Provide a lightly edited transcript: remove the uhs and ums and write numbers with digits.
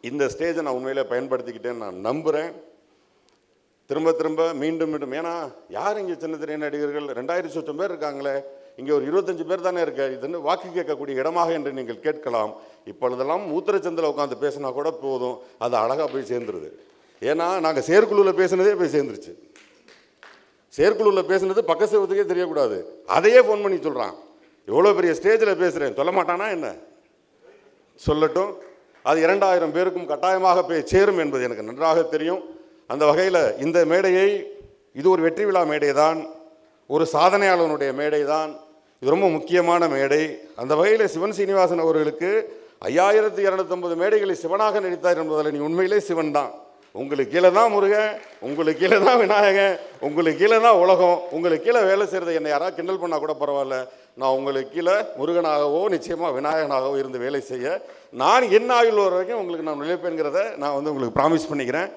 இந்த ஸ்டேஜை நான் உண்மையிலே பயன்படுத்திக்கிட்டேன்னு நான் நம்புகிறேன். திரும்ப திரும்ப மீண்டும் மீண்டும், ஏன்னா யார் இங்கே சின்ன திரை நடிகர்கள் 2000 சொச்சம் பேர் இருக்காங்களே, இங்கே ஒரு 25 பேர் தானே இருக்க, இதுன்னு வாக்கு கேட்கக்கூடிய இடமாக என்று நீங்கள் கேட்கலாம். இப்பொழுதெல்லாம் மூத்திரச்சந்தில் உட்காந்து பேசினா கூட போதும், அது அழகாக போய் சேர்ந்துருது. ஏன்னா நாங்கள் செயற்குழுவில் பேசுனதே போய் சேர்ந்துருச்சு. செயற்குழுவில் பேசுனது பக்கத்துக்கே தெரியக்கூடாது, அதையே ஃபோன் பண்ணி சொல்கிறான். எவ்வளோ பெரிய ஸ்டேஜில் பேசுகிறேன், சொல்ல மாட்டானா என்ன? சொல்லட்டும். அது 2000 பேருக்கும் கட்டாயமாக போய் சேரும் என்பது எனக்கு நன்றாக தெரியும். அந்த வகையில் இந்த மேடையை, இது ஒரு வெற்றி விழா மேடை தான், ஒரு சாதனையாளனுடைய மேடை தான், இது ரொம்ப முக்கியமான மேடை. அந்த வகையில் சிவன் சீனிவாசன் அவர்களுக்கு 5250 மேடைகளை சிவனாக நடித்தார் என்பதில் நீ உண்மையிலே சிவன் தான். உங்களுக்கு கீழே தான் முருகன், உங்களுக்கு கீழே தான் விநாயகன், உங்களுக்கு கீழே தான் உலகம். உங்களுக்கு கீழே வேலை செய்கிறது என்னை யாராவது கிண்டல் பண்ணால் கூட பரவாயில்ல, நான் உங்களுக்கு கீழே முருகனாகவோ நிச்சயமாக விநாயகனாகவோ இருந்து வேலை செய்ய நான் என்ன ஆயுள் வர வரைக்கும் உங்களுக்கு நான் நிலைப்பேங்கிறத நான் உங்களுக்கு ப்ராமிஸ் பண்ணிக்கிறேன்.